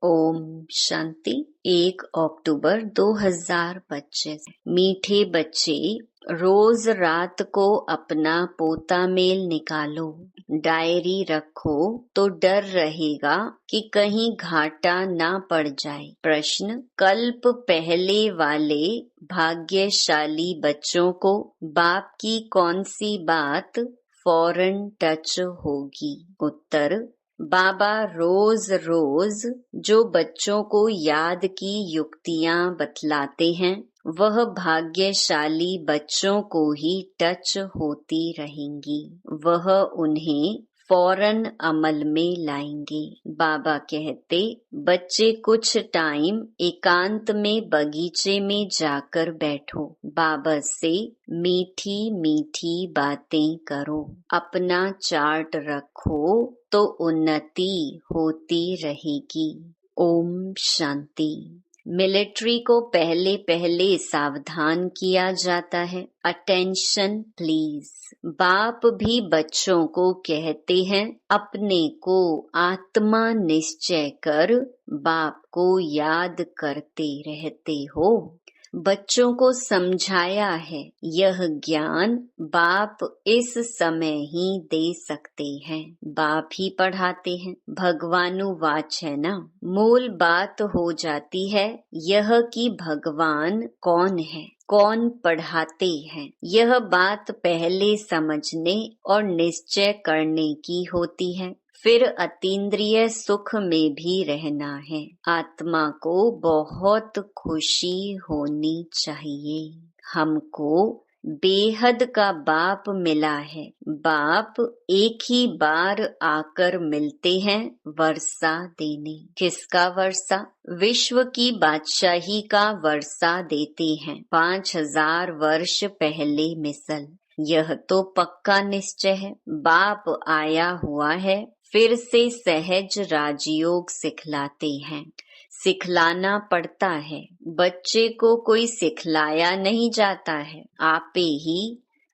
ओम शांति। 1 अक्टूबर 2025। मीठे बच्चे, रोज रात को अपना पोता मेल निकालो, डायरी रखो तो डर रहेगा कि कहीं घाटा ना पड़ जाए। प्रश्न: कल्प पहले वाले भाग्यशाली बच्चों को बाप की कौन सी बात फौरन टच होगी? उत्तर: बाबा रोज रोज जो बच्चों को याद की युक्तियां बतलाते हैं वह भाग्यशाली बच्चों को ही टच होती रहेंगी। वह उन्हें फौरन अमल में लाएंगे। बाबा कहते, बच्चे कुछ टाइम एकांत में बगीचे में जाकर बैठो, बाबा से मीठी मीठी बातें करो, अपना चार्ट रखो तो उन्नति होती रहेगी। ओम शांति। मिलिट्री को पहले पहले सावधान किया जाता है। Attention please. बाप भी बच्चों को कहते हैं, अपने को आत्मा निश्चय कर बाप को याद करते रहते हो। बच्चों को समझाया है, यह ज्ञान बाप इस समय ही दे सकते हैं। बाप ही पढ़ाते हैं। भगवानुवाच है ना। मूल बात हो जाती है यह कि भगवान कौन है, कौन पढ़ाते हैं। यह बात पहले समझने और निश्चय करने की होती है। फिर अतीन्द्रिय सुख में भी रहना है। आत्मा को बहुत खुशी होनी चाहिए। हमको बेहद का बाप मिला है। बाप एक ही बार आकर मिलते हैं वर्षा देने। किसका वर्षा? विश्व की बादशाही का वर्षा देते हैं। 5000 वर्ष पहले मिसल। यह तो पक्का निश्चय है। बाप आया हुआ है, फिर से सहज राजयोग सिखलाते हैं। सिखलाना पड़ता है। बच्चे को कोई सिखलाया नहीं जाता है। आपे ही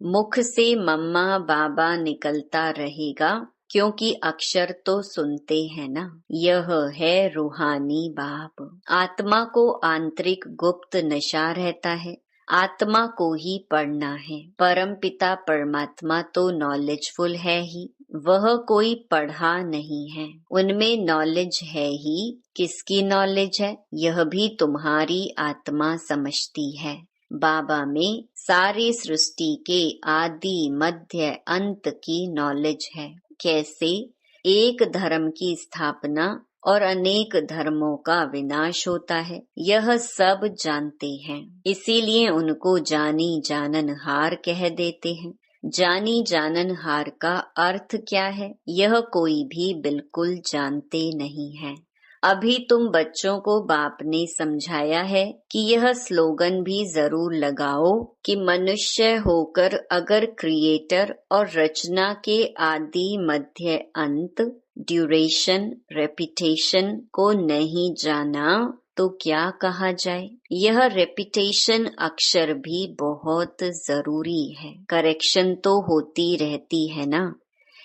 मुख से मम्मा बाबा निकलता रहेगा, क्योंकि अक्षर तो सुनते हैं ना। यह है रूहानी बाप। आत्मा को आंतरिक गुप्त नशा रहता है। आत्मा को ही पढ़ना है। परम पिता परमात्मा तो नॉलेजफुल है ही, वह कोई पढ़ा नहीं है। उनमें नॉलेज है ही। किसकी नॉलेज है? यह भी तुम्हारी आत्मा समझती है। बाबा में सारी सृष्टि के आदि मध्य अंत की नॉलेज है। कैसे एक धर्म की स्थापना और अनेक धर्मों का विनाश होता है, यह सब जानते हैं। इसीलिए उनको जानी जाननहार कह देते हैं। जानी जाननहार का अर्थ क्या है, यह कोई भी बिल्कुल जानते नहीं है। अभी तुम बच्चों को बाप ने समझाया है कि यह स्लोगन भी जरूर लगाओ कि मनुष्य होकर अगर क्रिएटर और रचना के आदि मध्य अंत, ड्यूरेशन, रेपिटेशन को नहीं जाना तो क्या कहा जाए। यह रेपिटेशन अक्षर भी बहुत जरूरी है। करेक्शन तो होती रहती है ना।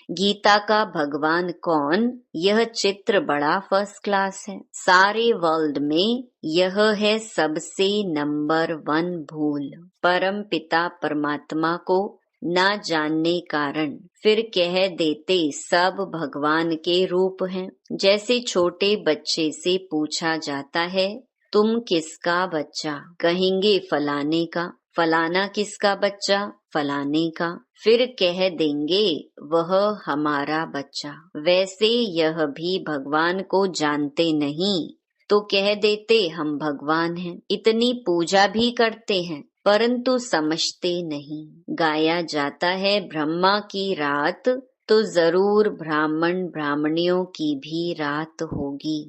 गीता का भगवान कौन, यह चित्र बड़ा फर्स्ट क्लास है। सारे वर्ल्ड में यह है सबसे नंबर 1 भूल। परम पिता परमात्मा को ना जानने कारण फिर कह देते सब भगवान के रूप हैं। जैसे छोटे बच्चे से पूछा जाता है, तुम किसका बच्चा? कहेंगे फलाने का। फलाना किसका बच्चा? फलाने का। फिर कह देंगे वह हमारा बच्चा। वैसे यह भी भगवान को जानते नहीं तो कह देते हम भगवान हैं। इतनी पूजा भी करते हैं परंतु समझते नहीं। गाया जाता है ब्रह्मा की रात तो जरूर ब्राह्मण ब्राह्मणियों की भी रात होगी।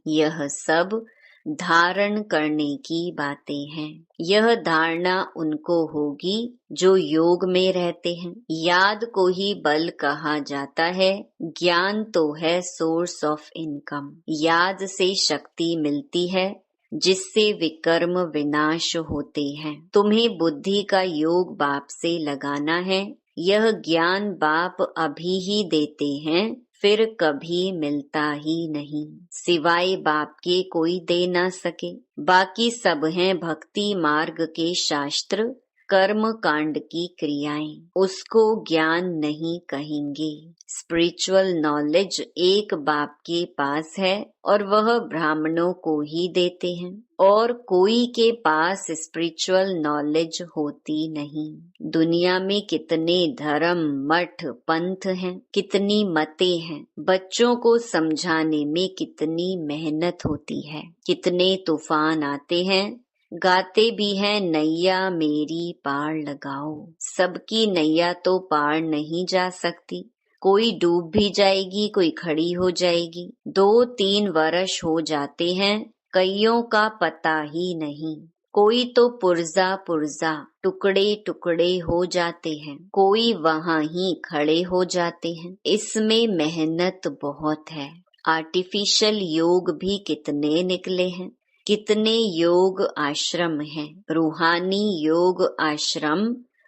यह सब धारण करने की बातें हैं। यह धारणा उनको होगी जो योग में रहते हैं। याद को ही बल कहा जाता है। ज्ञान तो है सोर्स ऑफ इनकम। याद से शक्ति मिलती है जिससे विकर्म विनाश होते हैं। तुम्हें बुद्धि का योग बाप से लगाना है। यह ज्ञान बाप अभी ही देते हैं, फिर कभी मिलता ही नहीं। सिवाय बाप के कोई दे ना सके। बाकी सब हैं भक्ति मार्ग के शास्त्र, कर्म कांड की क्रियाएं, उसको ज्ञान नहीं कहेंगे। स्पिरिचुअल नॉलेज एक बाप के पास है और वह ब्राह्मणों को ही देते हैं, और कोई के पास स्पिरिचुअल नॉलेज होती नहीं। दुनिया में कितने धर्म, मठ, पंथ हैं, कितनी मतें हैं। बच्चों को समझाने में कितनी मेहनत होती है। कितने तूफान आते हैं, गाते भी हैं नैया मेरी पार लगाओ। सबकी नैया तो पार नहीं जा सकती। कोई डूब भी जाएगी, कोई खड़ी हो जाएगी। 2-3 वर्ष हो जाते हैं, कईयों का पता ही नहीं। कोई तो पुर्जा पुर्जा, टुकड़े टुकड़े हो जाते हैं, कोई वहां ही खड़े हो जाते हैं। इसमें मेहनत बहुत है। आर्टिफिशियल योग भी कितने निकले हैं। कितने योग आश्रम हैं। रूहानी योग आश्रम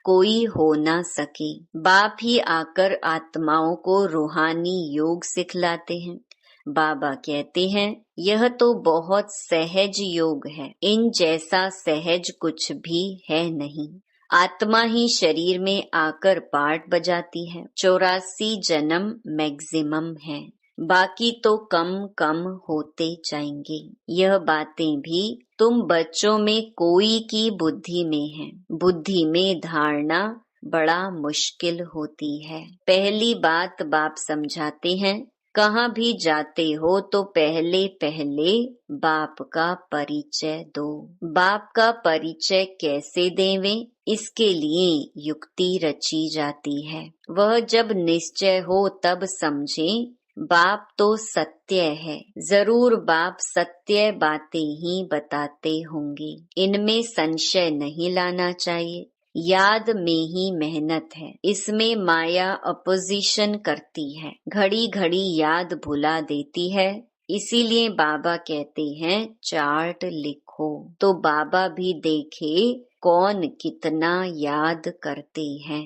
कोई हो ना सके। बाप ही आकर आत्माओं को रूहानी योग सिखलाते हैं। बाबा कहते हैं यह तो बहुत सहज योग है। इन जैसा सहज कुछ भी है नहीं। आत्मा ही शरीर में आकर पार्ट बजाती है। 84 जन्म मैक्सिमम है, बाकी तो कम कम होते जाएंगे। यह बातें भी तुम बच्चों में कोई की बुद्धि में है। बुद्धि में धारणा बड़ा मुश्किल होती है। पहली बात बाप समझाते हैं, कहाँ भी जाते हो तो पहले पहले बाप का परिचय दो। बाप का परिचय कैसे देवें, इसके लिए युक्ति रची जाती है। वह जब निश्चय हो तब समझें बाप तो सत्य है। जरूर बाप सत्य बातें ही बताते होंगे, इनमें संशय नहीं लाना चाहिए। याद में ही मेहनत है। इसमें माया अपोजिशन करती है, घड़ी घड़ी याद भुला देती है। इसीलिए बाबा कहते हैं चार्ट लिखो, तो बाबा भी देखे कौन कितना याद करते हैं।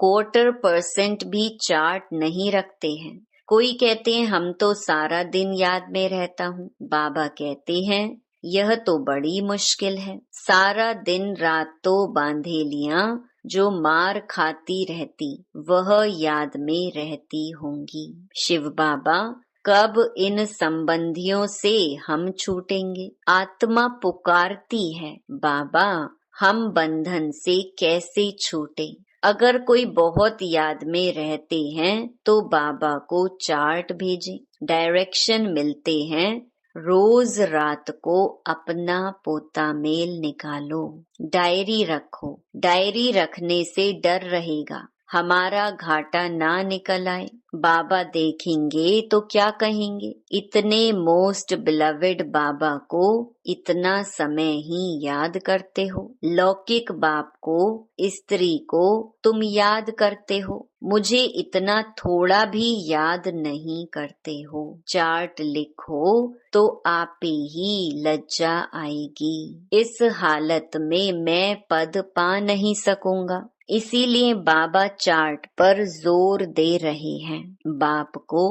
25% भी चार्ट नहीं रखते हैं। कोई कहते हैं हम तो सारा दिन याद में रहता हूँ। बाबा कहते हैं यह तो बड़ी मुश्किल है। सारा दिन रात तो बांधेलियां जो मार खाती रहती वह याद में रहती होंगी। शिव बाबा कब इन संबंधियों से हम छूटेंगे। आत्मा पुकारती है, बाबा हम बंधन से कैसे छूटे। अगर कोई बहुत याद में रहते हैं तो बाबा को चार्ट भेजें। डायरेक्शन मिलते हैं, रोज रात को अपना पोता मेल निकालो, डायरी रखो। डायरी रखने से डर रहेगा हमारा घाटा ना निकल आए। बाबा देखेंगे तो क्या कहेंगे, इतने मोस्ट बिलवेड बाबा को इतना समय ही याद करते हो। लौकिक बाप को, स्त्री को तुम याद करते हो, मुझे इतना थोड़ा भी याद नहीं करते हो। चार्ट लिखो तो आप ही लज्जा आएगी। इस हालत में मैं पद पा नहीं सकूंगा। इसीलिए बाबा चार्ट पर जोर दे रहे हैं। बाप को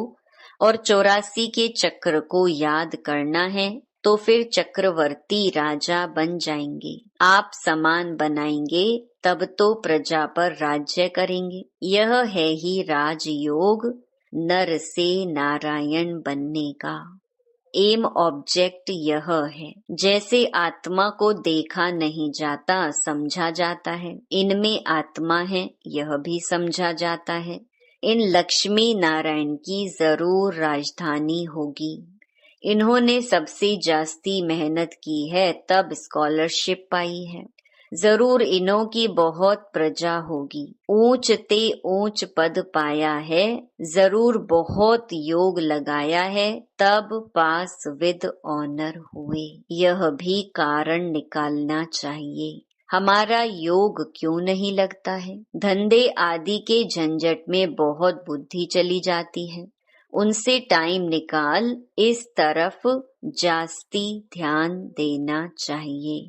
और 84 के चक्र को याद करना है तो फिर चक्रवर्ती राजा बन जाएंगे। आप समान बनाएंगे तब तो प्रजा पर राज्य करेंगे। यह है ही राजयोग, नर से नारायण बनने का एम ऑब्जेक्ट यह है। जैसे आत्मा को देखा नहीं जाता समझा जाता है, इनमें आत्मा है यह भी समझा जाता है। इन लक्ष्मी नारायण की जरूर राजधानी होगी। इन्होंने सबसे जास्ती मेहनत की है तब स्कॉलरशिप पाई है। जरूर इन्हों की बहुत प्रजा होगी। ऊंच ते ऊंच पद पाया है, जरूर बहुत योग लगाया है तब पास विद ऑनर हुए। यह भी कारण निकालना चाहिए, हमारा योग क्यों नहीं लगता है। धंधे आदि के झंझट में बहुत बुद्धि चली जाती है। उनसे टाइम निकाल इस तरफ जास्ती ध्यान देना चाहिए।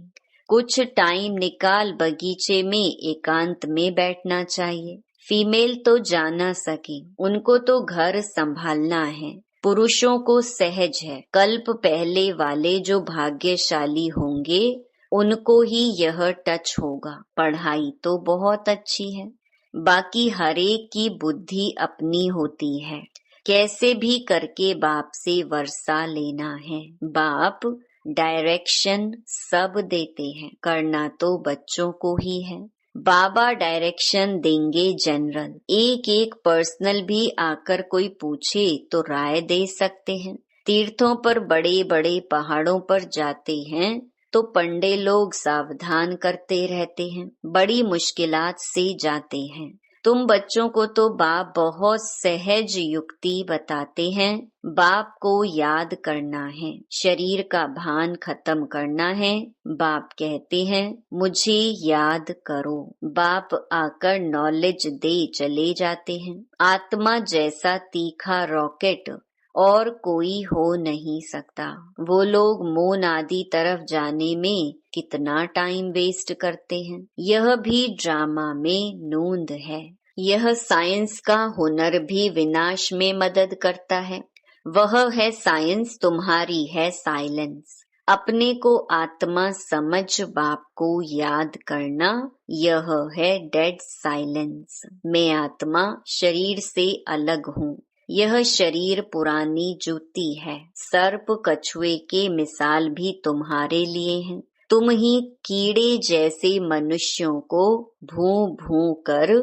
कुछ टाइम निकाल बगीचे में एकांत में बैठना चाहिए। फीमेल तो जा ना सके, उनको तो घर संभालना है। पुरुषों को सहज है, कल्प पहले वाले जो भाग्यशाली होंगे उनको ही यह टच होगा। पढ़ाई तो बहुत अच्छी है, बाकी हरेक की बुद्धि अपनी होती है। कैसे भी करके बाप से वर्षा लेना है। बाप डायरेक्शन सब देते हैं, करना तो बच्चों को ही है। बाबा डायरेक्शन देंगे जनरल, एक एक पर्सनल भी आकर कोई पूछे तो राय दे सकते हैं। तीर्थों पर बड़े बड़े पहाड़ों पर जाते हैं तो पंडे लोग सावधान करते रहते हैं, बड़ी मुश्किलात से जाते हैं। तुम बच्चों को तो बाप बहुत सहज युक्ति बताते हैं। बाप को याद करना है, शरीर का भान खत्म करना है। बाप कहते हैं मुझे याद करो। बाप आकर नॉलेज दे चले जाते हैं। आत्मा जैसा तीखा रॉकेट और कोई हो नहीं सकता। वो लोग मून आदि तरफ जाने में कितना टाइम वेस्ट करते हैं। यह भी ड्रामा में नूंद है। यह साइंस का हुनर भी विनाश में मदद करता है। वह है साइंस, तुम्हारी है साइलेंस। अपने को आत्मा समझ बाप को याद करना, यह है डेड साइलेंस। मैं आत्मा शरीर से अलग हूँ। यह शरीर पुरानी जूती है। सर्प कछुए के मिसाल भी तुम्हारे लिए हैं। तुम ही कीड़े जैसे मनुष्यों को भू भू कर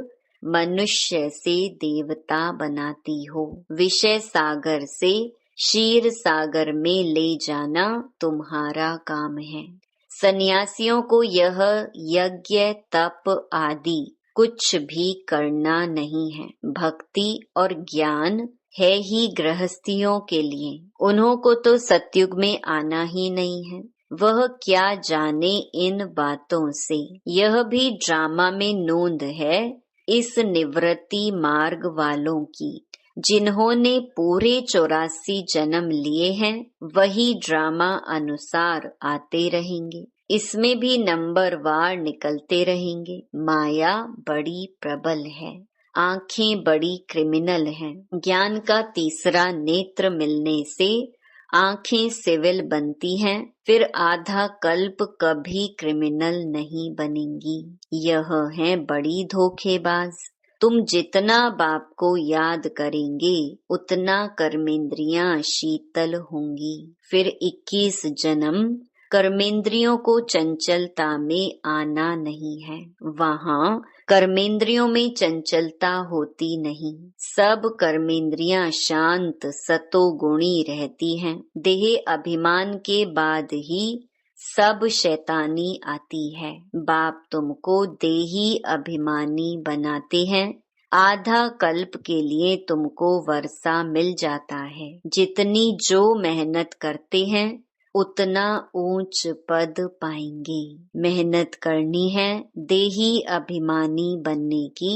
मनुष्य से देवता बनाती हो। विषय सागर से क्षीर सागर में ले जाना तुम्हारा काम है। सन्यासियों को यह यज्ञ तप आदि कुछ भी करना नहीं है। भक्ति और ज्ञान है ही गृहस्थियों के लिए। उन्हों को तो सतयुग में आना ही नहीं है। वह क्या जाने इन बातों से। यह भी ड्रामा में नोंद है इस निवृत्ति मार्ग वालों की। जिन्होंने पूरे 84 जन्म लिए हैं वही ड्रामा अनुसार आते रहेंगे। इसमें भी नंबर वार निकलते रहेंगे। माया बड़ी प्रबल है, आंखें बड़ी क्रिमिनल हैं। ज्ञान का तीसरा नेत्र मिलने से आंखें सिविल बनती हैं, फिर आधा कल्प कभी क्रिमिनल नहीं बनेंगी। यह है बड़ी धोखेबाज। तुम जितना बाप को याद करेंगे उतना कर्मेंद्रियां शीतल होंगी। फिर 21 जन्म कर्मेंद्रियों को चंचलता में आना नहीं है। वहाँ कर्मेंद्रियों में चंचलता होती नहीं। सब कर्मेंद्रियां शांत सतोगुणी रहती हैं। देह अभिमान के बाद ही सब शैतानी आती है। बाप तुमको देही अभिमानी बनाते हैं। आधा कल्प के लिए तुमको वर्षा मिल जाता है। जितनी जो मेहनत करते हैं उतना ऊंच पद पाएंगे। मेहनत करनी है देही अभिमानी बनने की,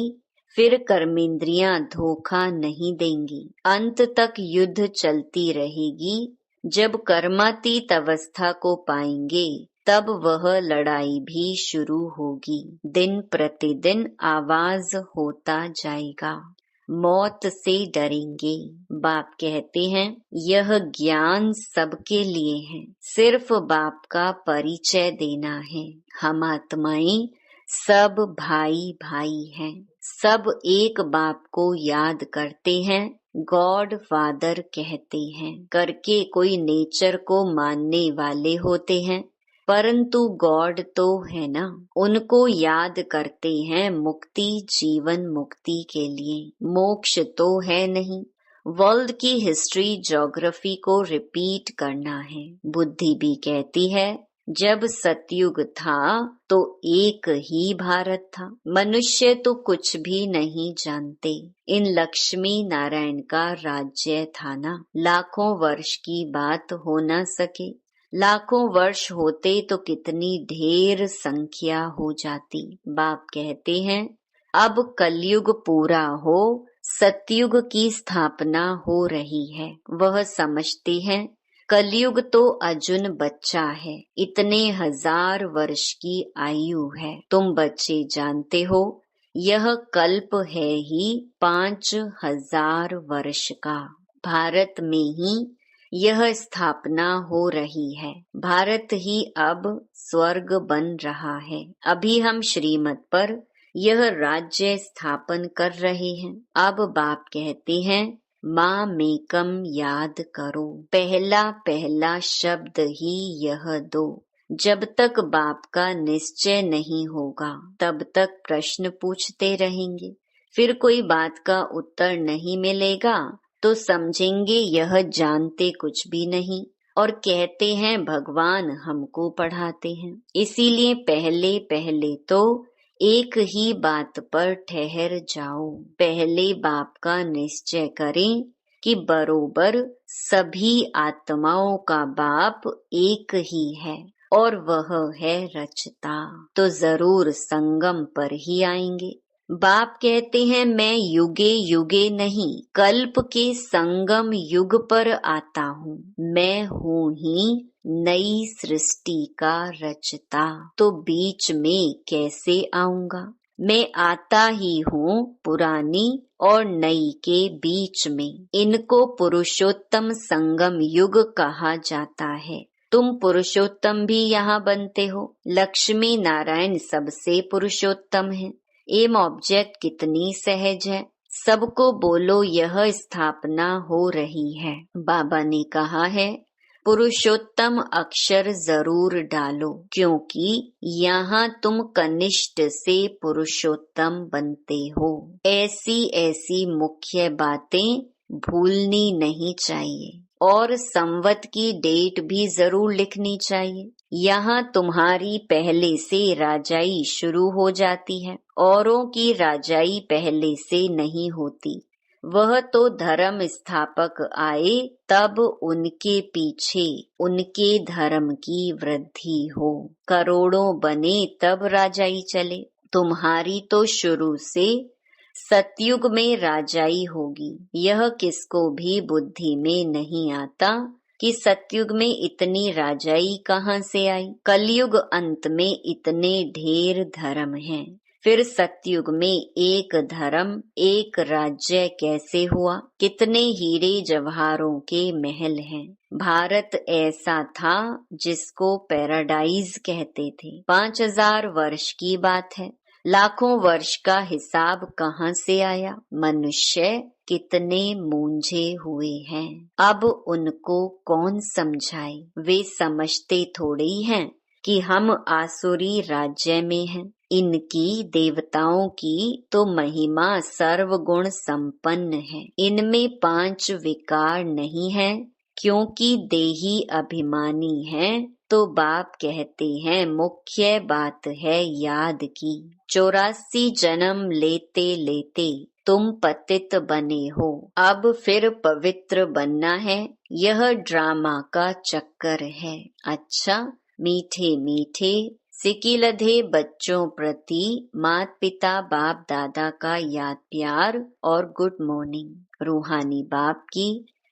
फिर कर्मेंद्रियां धोखा नहीं देंगी। अंत तक युद्ध चलती रहेगी। जब कर्मातीत अवस्था को पाएंगे तब वह लड़ाई भी शुरू होगी। दिन प्रतिदिन आवाज होता जाएगा, मौत से डरेंगे। बाप कहते हैं यह ज्ञान सबके लिए है, सिर्फ बाप का परिचय देना है। हम आत्माएं सब भाई भाई हैं, सब एक बाप को याद करते हैं, गॉड फादर कहते हैं। करके कोई नेचर को मानने वाले होते हैं, परंतु गॉड तो है ना, उनको याद करते हैं मुक्ति जीवन मुक्ति के लिए। मोक्ष तो है नहीं। वर्ल्ड की हिस्ट्री ज्योग्राफी को रिपीट करना है। बुद्धि भी कहती है जब सतयुग था तो एक ही भारत था। मनुष्य तो कुछ भी नहीं जानते। इन लक्ष्मी नारायण का राज्य था ना। लाखों वर्ष की बात हो ना सके। लाखों वर्ष होते तो कितनी ढेर संख्या हो जाती। बाप कहते हैं अब कलयुग पूरा हो, सतयुग की स्थापना हो रही है। वह समझते हैं कलयुग तो अर्जुन बच्चा है, इतने 1000 वर्ष की आयु है। तुम बच्चे जानते हो यह कल्प है ही 5000 वर्ष का। भारत में ही यह स्थापना हो रही है। भारत ही अब स्वर्ग बन रहा है। अभी हम श्रीमत पर यह राज्य स्थापन कर रहे हैं। अब बाप कहते हैं मामेकम याद करो। पहला पहला शब्द ही यह दो। जब तक बाप का निश्चय नहीं होगा तब तक प्रश्न पूछते रहेंगे। फिर कोई बात का उत्तर नहीं मिलेगा तो समझेंगे यह जानते कुछ भी नहीं और कहते हैं भगवान हमको पढ़ाते हैं। इसीलिए पहले पहले तो एक ही बात पर ठहर जाओ। पहले बाप का निश्चय करें कि बरोबर सभी आत्माओं का बाप एक ही है और वह है रचता। तो जरूर संगम पर ही आएंगे। बाप कहते हैं मैं युगे युगे नहीं कल्प के संगम युग पर आता हूँ। मैं हूँ ही नई सृष्टि का रचता। तो बीच में कैसे आऊंगा? मैं आता ही हूँ पुरानी और नई के बीच में। इनको पुरुषोत्तम संगम युग कहा जाता है। तुम पुरुषोत्तम भी यहाँ बनते हो। लक्ष्मी नारायण सबसे पुरुषोत्तम है। एम ऑब्जेक्ट कितनी सहज है। सबको बोलो यह स्थापना हो रही है। बाबा ने कहा है पुरुषोत्तम अक्षर जरूर डालो क्योंकि यहाँ तुम कनिष्ठ से पुरुषोत्तम बनते हो। ऐसी ऐसी मुख्य बातें भूलनी नहीं चाहिए और संवत की डेट भी जरूर लिखनी चाहिए। यहाँ तुम्हारी पहले से राजाई शुरू हो जाती है। औरों की राजाई पहले से नहीं होती। वह तो धर्म स्थापक आए तब उनके पीछे उनके धर्म की वृद्धि हो। करोड़ों बने तब राजाई चले। तुम्हारी तो शुरू से सतयुग में राजाई होगी। यह किसको भी बुद्धि में नहीं आता कि सतयुग में इतनी राजाई कहाँ से आई। कलयुग अंत में इतने ढेर धर्म हैं। फिर सतयुग में एक धर्म एक राज्य कैसे हुआ। कितने हीरे जवाहरों के महल हैं। भारत ऐसा था जिसको पैराडाइज कहते थे। 5000 वर्ष की बात है। लाखों वर्ष का हिसाब कहाँ से आया। मनुष्य कितने मूंझे हुए हैं। अब उनको कौन समझाए। वे समझते थोड़ी हैं कि हम आसुरी राज्य में हैं। इनकी देवताओं की तो महिमा सर्वगुण संपन्न है। इनमें 5 विकार नहीं है क्योंकि देही अभिमानी है। तो बाप कहते हैं मुख्य बात है याद की। 84 जन्म लेते लेते तुम पतित बने हो। अब फिर पवित्र बनना है। यह ड्रामा का चक्कर है। अच्छा मीठे मीठे सिकिलधे बच्चों प्रति माता पिता बाप दादा का याद प्यार और गुड मॉर्निंग। रूहानी बाप की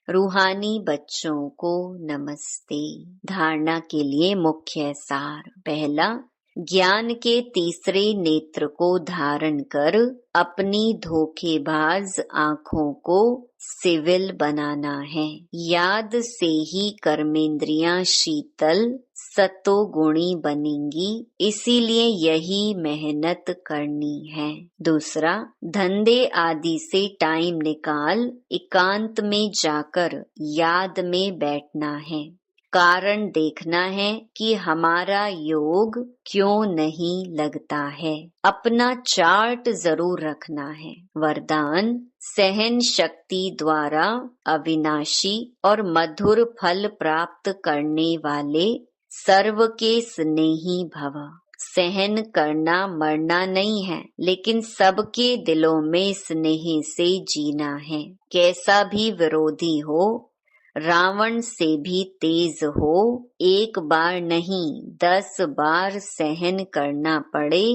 रूहानी बच्चों को नमस्ते। धारणा के लिए मुख्य सार। पहला, ज्ञान के तीसरे नेत्र को धारण कर अपनी धोखेबाज आँखों को सिविल बनाना है। याद से ही कर्मेंद्रियां शीतल सतोगुणी बनेंगी। इसीलिए यही मेहनत करनी है। दूसरा, धंधे आदि से टाइम निकाल एकांत में जाकर याद में बैठना है। कारण देखना है कि हमारा योग क्यों नहीं लगता है। अपना चार्ट जरूर रखना है। वरदान, सहन शक्ति द्वारा अविनाशी और मधुर फल प्राप्त करने वाले सर्व के स्नेही भव। सहन करना मरना नहीं है, लेकिन सबके दिलों में स्नेह से जीना है। कैसा भी विरोधी हो, रावण से भी तेज हो, एक बार नहीं 10 बार सहन करना पड़े,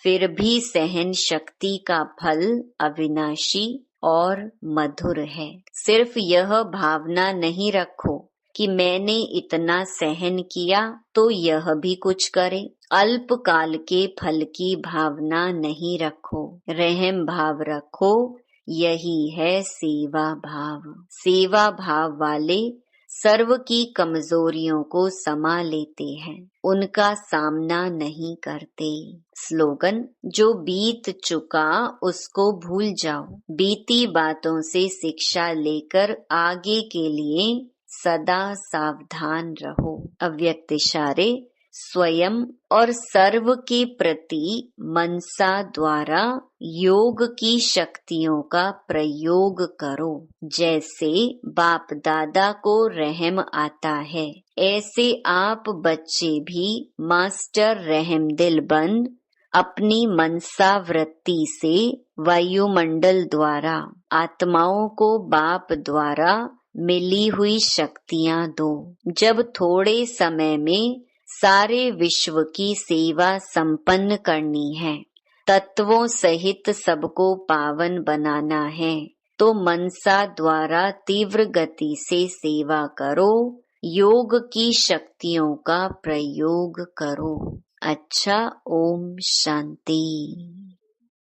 फिर भी सहन शक्ति का फल अविनाशी और मधुर है। सिर्फ यह भावना नहीं रखो कि मैंने इतना सहन किया तो यह भी कुछ करे। अल्पकाल के फल की भावना नहीं रखो, रहम भाव रखो, यही है सेवा भाव। सेवा भाव वाले सर्व की कमजोरियों को समा लेते हैं, उनका सामना नहीं करते। स्लोगन, जो बीत चुका उसको भूल जाओ, बीती बातों से शिक्षा लेकर आगे के लिए सदा सावधान रहो। अव्यक्त इशारे, स्वयं और सर्व के प्रति मनसा द्वारा योग की शक्तियों का प्रयोग करो। जैसे बाप दादा को रहम आता है, ऐसे आप बच्चे भी मास्टर रहमदिल बन अपनी मनसा वृत्ति से वायुमंडल द्वारा आत्माओं को बाप द्वारा मिली हुई शक्तियां दो। जब थोड़े समय में सारे विश्व की सेवा संपन्न करनी है, तत्वों सहित सबको पावन बनाना है, तो मनसा द्वारा तीव्र गति से सेवा करो, योग की शक्तियों का प्रयोग करो। अच्छा, ओम शांति।